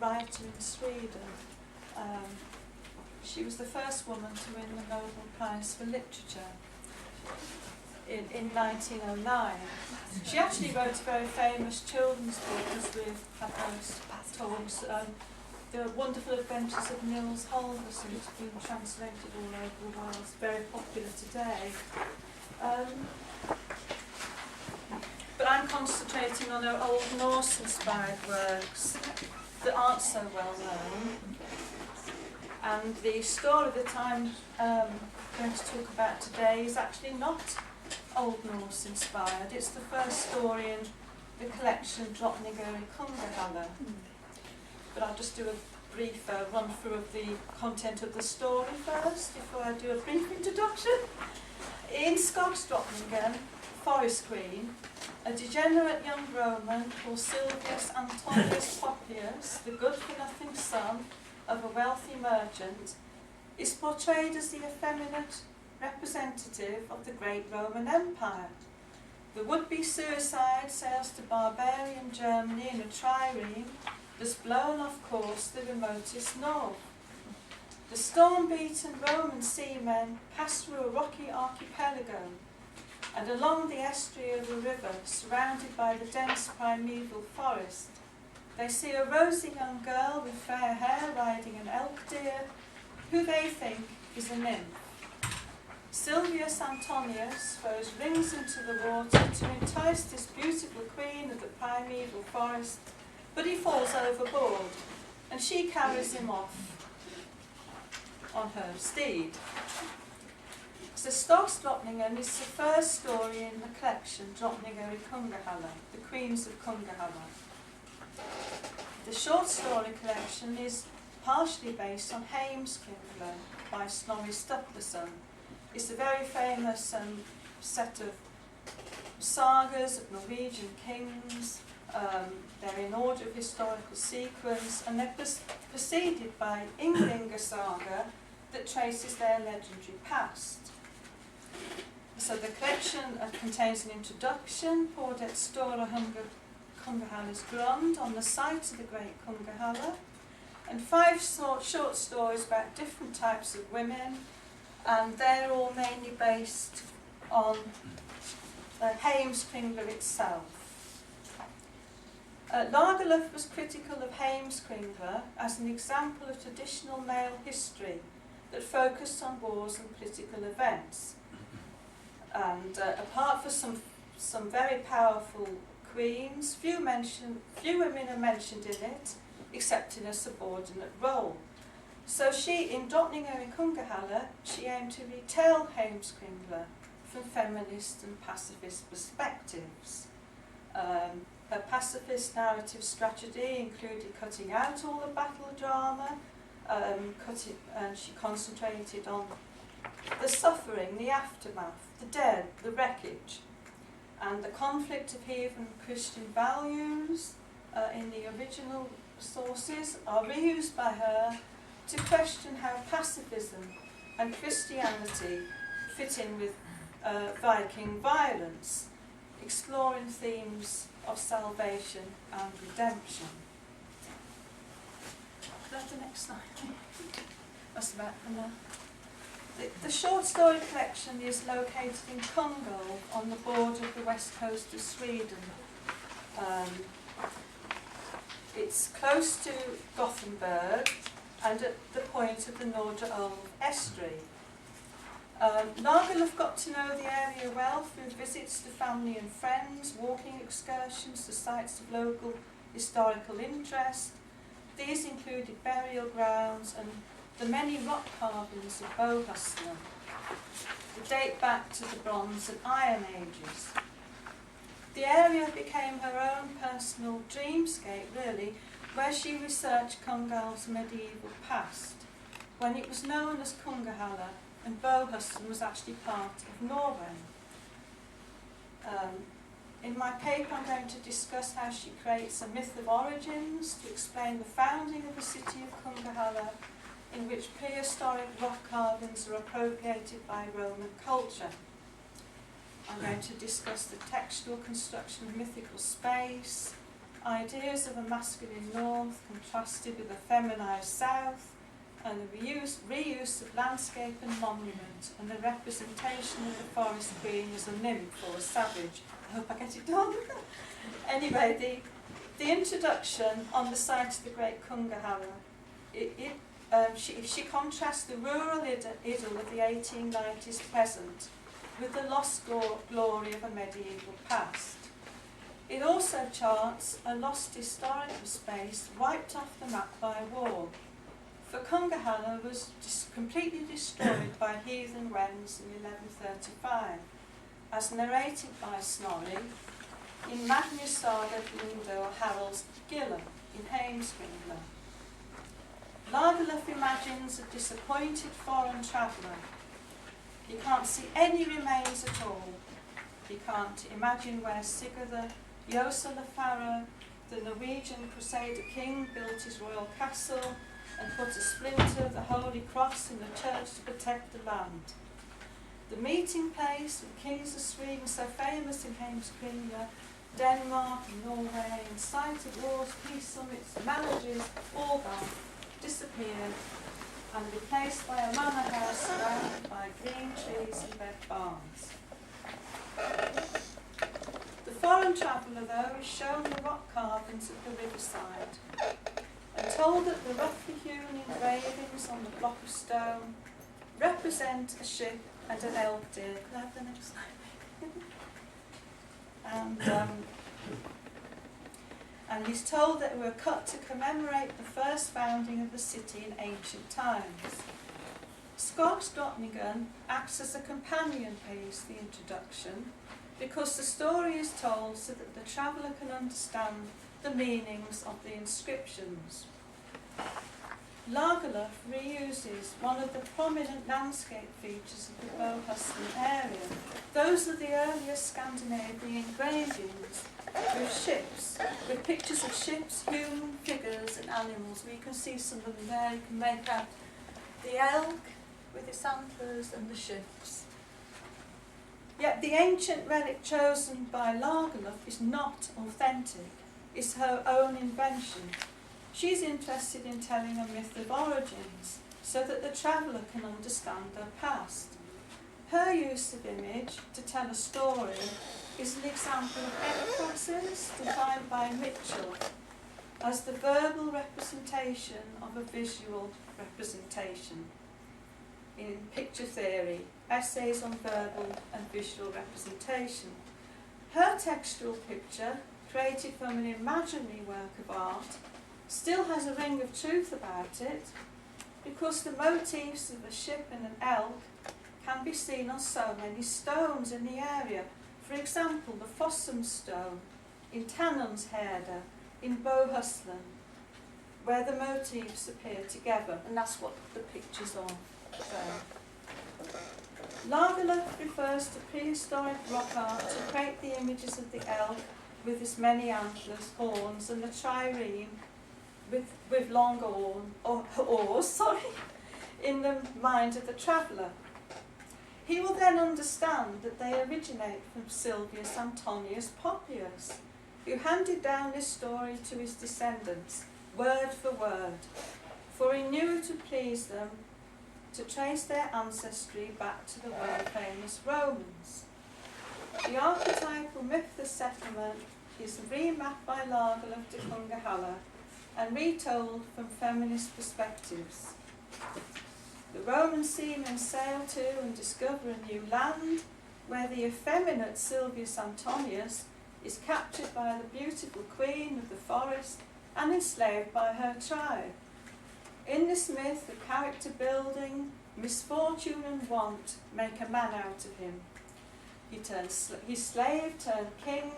writer in Sweden. She was the first woman to win the Nobel Prize for Literature in 1909. She actually wrote a very famous children's book, as we've had those talks, The Wonderful Adventures of Nils Holgersson. It's been translated all over the world. It's very popular today. But I'm concentrating on her Old Norse-inspired works that aren't so well known. And the story that I'm going to talk about today is actually not Old Norse inspired. It's the first story in the collection Drottningar i Kungahälla. But I'll just do a brief run through of the content of the story first before I do a brief introduction. In Skogsdrottningen, Forest Queen, a degenerate young Roman called Silvius Antonius Poppius, the good-for-nothing son of a wealthy merchant, is portrayed as the effeminate representative of the great Roman Empire. The would-be suicide sails to barbarian Germany in a trireme that's blown off course the remotest north. The storm-beaten Roman seamen pass through a rocky archipelago, and along the estuary of a river surrounded by the dense primeval forest, they see a rosy young girl with fair hair riding an elk-deer, who they think is a nymph. Silvius Antonius throws rings into the water to entice this beautiful queen of the primeval forest, but he falls overboard, and she carries him off on her steed. So Skogsdrottningen is the first story in the collection Drottningar i Kungahälla, the Queens of Kungahälla. The short story collection is partially based on Heimskringla by Snorri Sturluson. It's a very famous set of sagas of Norwegian kings. They're in order of historical sequence, and they're preceded by Ynglinga saga that traces their legendary past. So the collection contains an introduction, Pordet Stora Kungahälla's Grund, on the site of the great Kungahälla, and 5 short stories about different types of women, and they're all mainly based on Heimskringla itself. Lagerlöf was critical of Heimskringla as an example of traditional male history that focused on wars and political events. And apart from some very powerful queens, few women are mentioned in it, except in a subordinate role. So she, in Drottningar i Kungahälla, she aimed to retell Heimskringla from feminist and pacifist perspectives. Her pacifist narrative strategy included cutting out all the battle drama, and she concentrated on the suffering, the aftermath, the dead, the wreckage, and the conflict of heathen Christian values in the original sources are reused by her to question how pacifism and Christianity fit in with Viking violence, exploring themes of salvation and redemption. That's the next slide. That's about enough. The short story collection is located in Kungälv on the border of the west coast of Sweden. It's close to Gothenburg and at the point of the Nordre Ulv estuary. Lagerlöf got to know the area well through visits to family and friends, walking excursions to sites of local historical interest. These included burial grounds and the many rock carvings of Bohuslen that date back to the Bronze and Iron Ages. The area became her own personal dreamscape, really, where she researched Kungälv's medieval past, when it was known as Kungahälla and Bohuslen was actually part of Norway. In my paper I'm going to discuss how she creates a myth of origins to explain the founding of the city of Kungahälla, in which prehistoric rock carvings are appropriated by Roman culture. I'm going to discuss the textual construction of mythical space, ideas of a masculine north contrasted with a feminized south, and the reuse of landscape and monument, and the representation of the forest queen as a nymph or a savage. I hope I get it done. Anyway, the introduction on the site of the great Kungahälla, she contrasts the rural idyll of the 1890s present with the lost glory of a medieval past. It also charts a lost historical space wiped off the map by war. For Kungahälla was completely destroyed by heathen Wends in 1135, as narrated by Snorri in Magnus Saga Lindo Harald's Gilla in Heimskringla. Lagerlöf imagines a disappointed foreign traveller. He can't see any remains at all. He can't imagine where Sigurd Josalafarra, the Norwegian Crusader king, built his royal castle and put a splinter of the Holy Cross in the church to protect the land. The meeting place of the kings of Sweden, so famous in Heimskringla, Denmark, Norway, and site of wars, peace summits, marriages, all gone, disappeared, and replaced by a manor house surrounded by green trees and red barns. The foreign traveller, though, is shown the rock carvings of the riverside, and told that the roughly hewn engravings on the block of stone represent a ship and an elk-deer. Could I have the next slide? And he's told that they were cut to commemorate the first founding of the city in ancient times. Skogsdrottningen acts as a companion piece, the introduction, because the story is told so that the traveller can understand the meanings of the inscriptions. Lagerlöf reuses one of the prominent landscape features of the Bohuslän area. Those are the earliest Scandinavian engravings with ships, with pictures of ships, human figures and animals. We can see some of them there. You can make out the elk with its antlers and the ships. Yet the ancient relic chosen by Lagerlöf is not authentic. It's her own invention. She's interested in telling a myth of origins so that the traveller can understand her past. Her use of image to tell a story is an example of ekphrasis defined by Mitchell as the verbal representation of a visual representation. In picture theory, essays on verbal and visual representation. Her textual picture, created from an imaginary work of art, still has a ring of truth about it because the motifs of a ship and an elk can be seen on so many stones in the area. For example, the Fossum stone in Tanumshede in Bohuslän, where the motifs appear together, and that's what the picture's on there. Lagerlöf refers to prehistoric rock art to create the images of the elk with its many antlers, horns, and the trireme with long oars, in the mind of the traveller. He will then understand that they originate from Silvius Antonius Poppius, who handed down this story to his descendants, word for word, for he knew it would please them to trace their ancestry back to the world-famous Romans. The archetypal myth of the settlement is remapped by Lagerlöf to Kungahälla and retold from feminist perspectives. The Roman seamen sail to and discover a new land where the effeminate Silvius Antonius is captured by the beautiful queen of the forest and enslaved by her tribe. In this myth, the character building, misfortune and want make a man out of him. His slave turned king,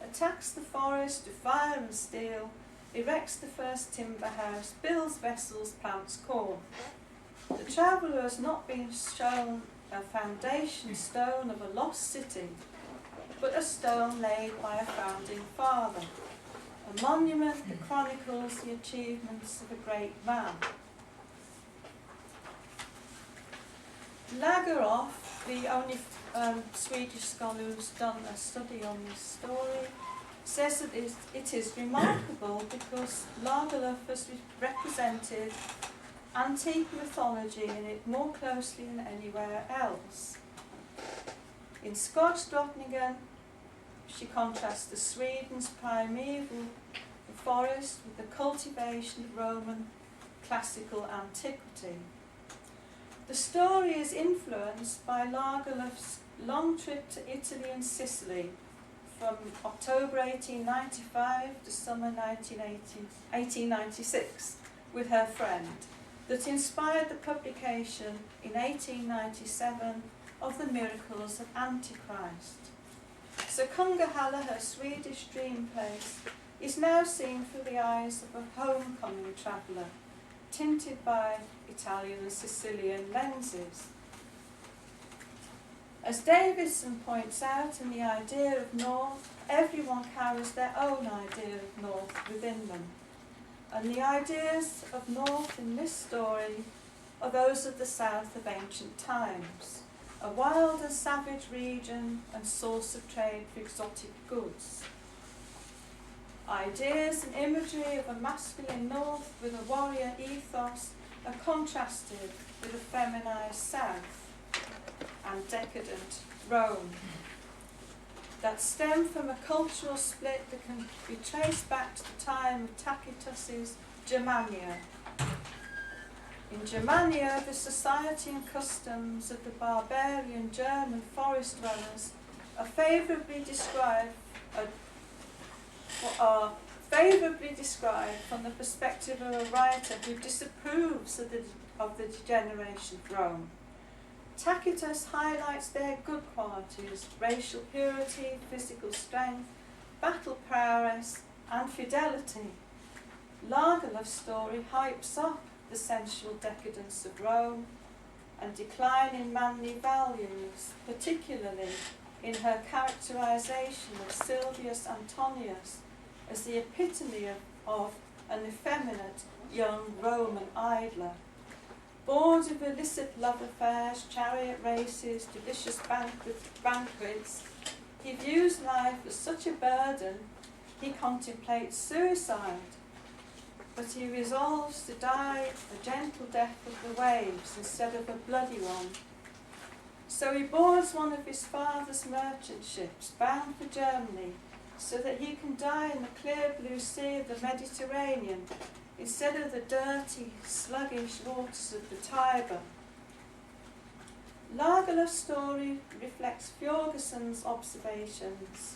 attacks the forest with fire and steel, erects the first timber house, builds vessels, plants corn. The traveller has not been shown a foundation stone of a lost city, but a stone laid by a founding father, a monument that chronicles the achievements of a great man. Lagerlöf, the only Swedish scholar who's done a study on this story, says that it is remarkable because Lagerlöf has represented antique mythology in it more closely than anywhere else. In Skogsdrottningen, she contrasts the Sweden's primeval forest with the cultivation of Roman classical antiquity. The story is influenced by Lagerlöf's long trip to Italy and Sicily from October 1895 to summer 1896 with her friend, that inspired the publication in 1897 of the Miracles of Antichrist. So Kungahälla, her Swedish dream place, is now seen through the eyes of a homecoming traveller, tinted by Italian and Sicilian lenses. As Davidson points out in The Idea of North, everyone carries their own idea of North within them. And the ideas of North in this story are those of the South of ancient times, a wild and savage region and source of trade for exotic goods. Ideas and imagery of a masculine North with a warrior ethos are contrasted with a feminized South and decadent Rome that stem from a cultural split that can be traced back to the time of Tacitus's Germania. In Germania, the society and customs of the barbarian German forest dwellers are favourably described from the perspective of a writer who disapproves of the degeneration of Rome. Tacitus highlights their good qualities: racial purity, physical strength, battle prowess, and fidelity. Lagerlöf's story hypes up the sensual decadence of Rome and decline in manly values, particularly in her characterization of Silvius Antonius as the epitome of an effeminate young Roman idler. Bored of illicit love affairs, chariot races, delicious banquets, he views life as such a burden he contemplates suicide, but he resolves to die a gentle death of the waves instead of a bloody one. So he boards one of his father's merchant ships bound for Germany so that he can die in the clear blue sea of the Mediterranean instead of the dirty, sluggish waters of the Tiber. Lagerlöf's story reflects Fjorgeson's observations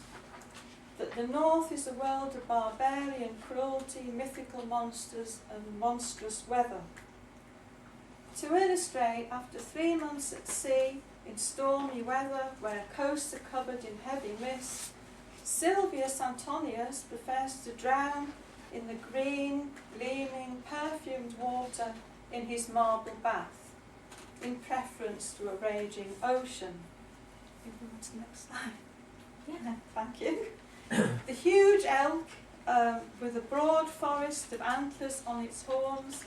that the North is a world of barbarian cruelty, mythical monsters, and monstrous weather. To illustrate, after 3 months at sea, in stormy weather, where coasts are covered in heavy mist, Silvius Antonius prefers to drown in the green, gleaming, perfumed water in his marble bath, in preference to a raging ocean. You can go to the next slide. Yeah, thank you. The huge elk, with a broad forest of antlers on its horns,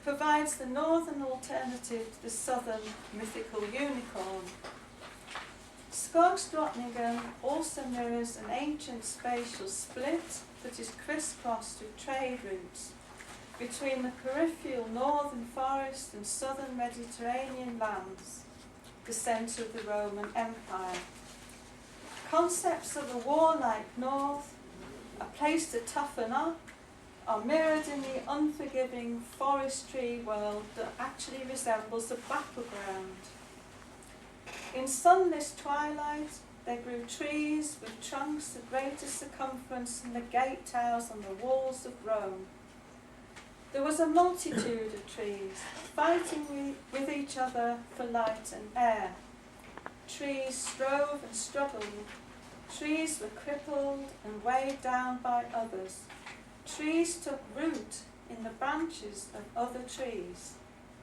provides the northern alternative to the southern mythical unicorn. Skogsdrottningen also mirrors an ancient spatial split that is crisscrossed with trade routes between the peripheral northern forest and southern Mediterranean lands, the centre of the Roman Empire. Concepts of a warlike north, a place to toughen up, are mirrored in the unforgiving forestry world that actually resembles a battleground. In sunless twilight, there grew trees with trunks of greater circumference than the gate towers on the walls of Rome. There was a multitude of trees, fighting with each other for light and air. Trees strove and struggled. Trees were crippled and weighed down by others. Trees took root in the branches of other trees.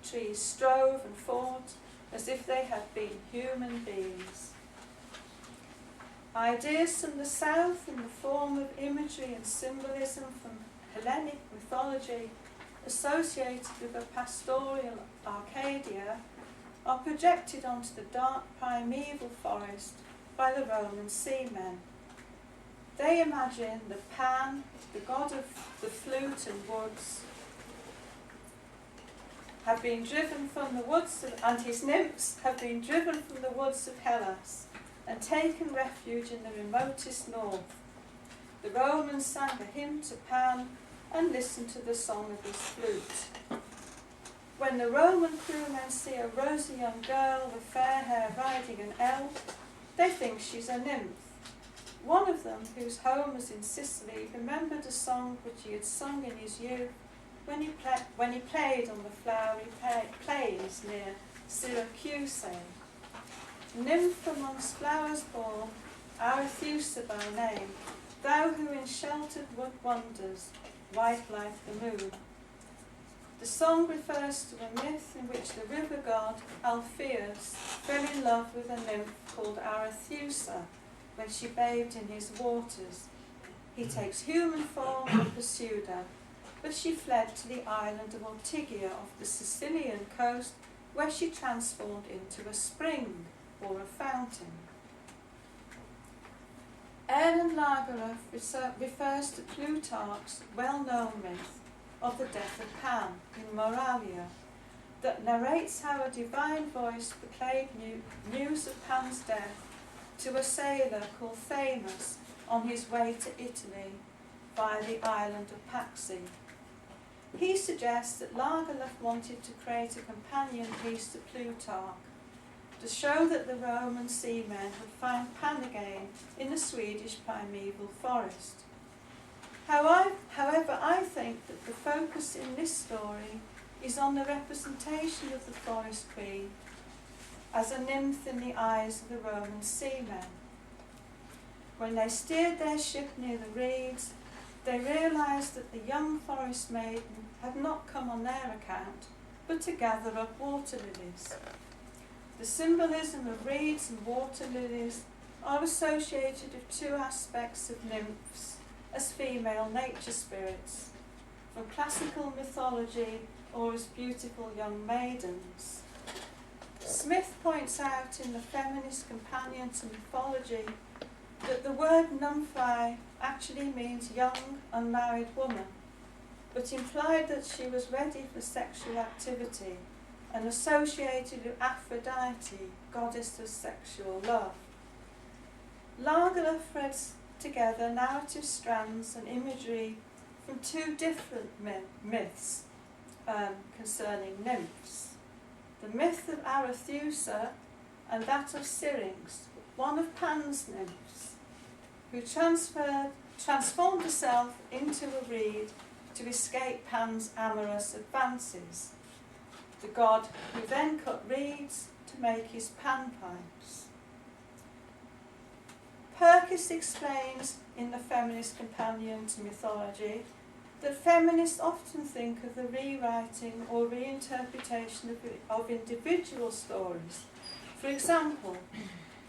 Trees strove and fought as if they had been human beings. Ideas from the south in the form of imagery and symbolism from Hellenic mythology associated with a pastoral Arcadia are projected onto the dark primeval forest by the Roman seamen. they imagine that Pan, the god of the flute and woods, have been driven from the woods, and his nymphs have been driven from the woods of Hellas and taken refuge in the remotest north. The Romans sang a hymn to Pan and listened to the song of his flute. When the Roman crewmen see a rosy young girl with fair hair riding an elk, they think she's a nymph. One of them, whose home was in Sicily, remembered a song which he had sung in his youth when he played on the flowery plains near Syracuse. Nymph amongst flowers born, Arethusa by name, thou who in sheltered wood wanders, white like the moon. The song refers to a myth in which the river god Alpheus fell in love with a nymph called Arethusa when she bathed in his waters. He takes human form and pursued her, but she fled to the island of Ortygia off the Sicilian coast, where she transformed into a spring or a fountain. Aaron Lagerlöf refers to Plutarch's well-known myth of the death of Pan in Moravia, that narrates how a divine voice proclaimed news of Pan's death to a sailor called Themis on his way to Italy via the island of Paxi. He suggests that Lagerlöf wanted to create a companion piece to Plutarch, to show that the Roman seamen would find Pan again in the Swedish primeval forest. However, I think that the focus in this story is on the representation of the forest queen as a nymph in the eyes of the Roman seamen. When they steered their ship near the reeds, they realised that the young forest maiden had not come on their account, but to gather up water lilies. The symbolism of reeds and water lilies are associated with two aspects of nymphs as female nature spirits, from classical mythology or as beautiful young maidens. Smith points out in the Feminist Companion to Mythology that the word nymphae actually means young, unmarried woman, but implied that she was ready for sexual activity and associated with Aphrodite, goddess of sexual love. Lagerlöf threads together narrative strands and imagery from two different myths concerning nymphs. The myth of Arethusa and that of Syrinx, one of Pan's nymphs, who transformed herself into a reed to escape Pan's amorous advances. The god who then cut reeds to make his panpipes. Perkis explains in the Feminist Companion to Mythology that feminists often think of the rewriting or reinterpretation of individual stories. For example,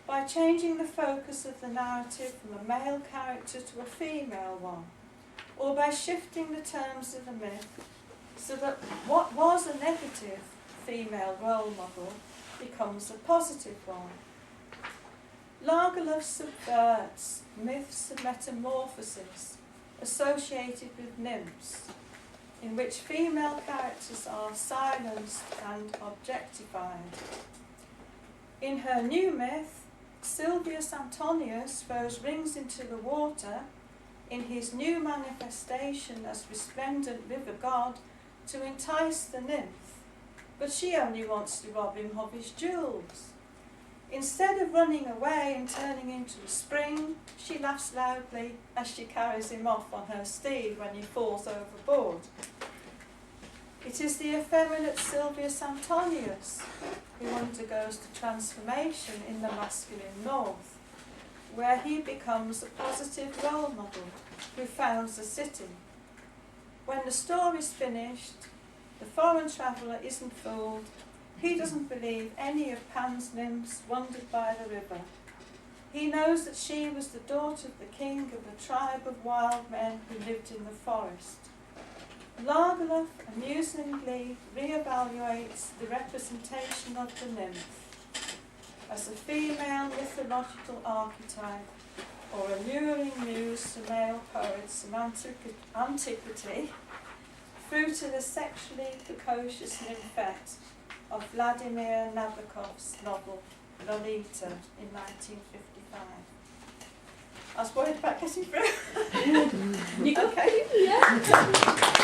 by changing the focus of the narrative from a male character to a female one, or by shifting the terms of the myth so that what was a negative female role model becomes a positive one. Lagerlöf subverts myths of metamorphosis associated with nymphs, in which female characters are silenced and objectified. In her new myth, Silvius Antonius throws rings into the water in his new manifestation as resplendent river god to entice the nymph, but she only wants to rob him of his jewels. Instead of running away and turning into a spring, she laughs loudly as she carries him off on her steed when he falls overboard. It is the effeminate Silvius Antonius who undergoes the transformation in the masculine north, where he becomes a positive role model who founds a city. When the story's finished, the foreign traveller isn't fooled. He doesn't believe any of Pan's nymphs wandered by the river. He knows that she was the daughter of the king of a tribe of wild men who lived in the forest. Lagerlöf amusingly re-evaluates the representation of the nymph as a female mythological archetype or alluring muse to male poets of antiquity, through to the sexually precocious nymphette of Vladimir Nabokov's novel Lolita in 1955. I was worried about getting through. You got Okay. yeah.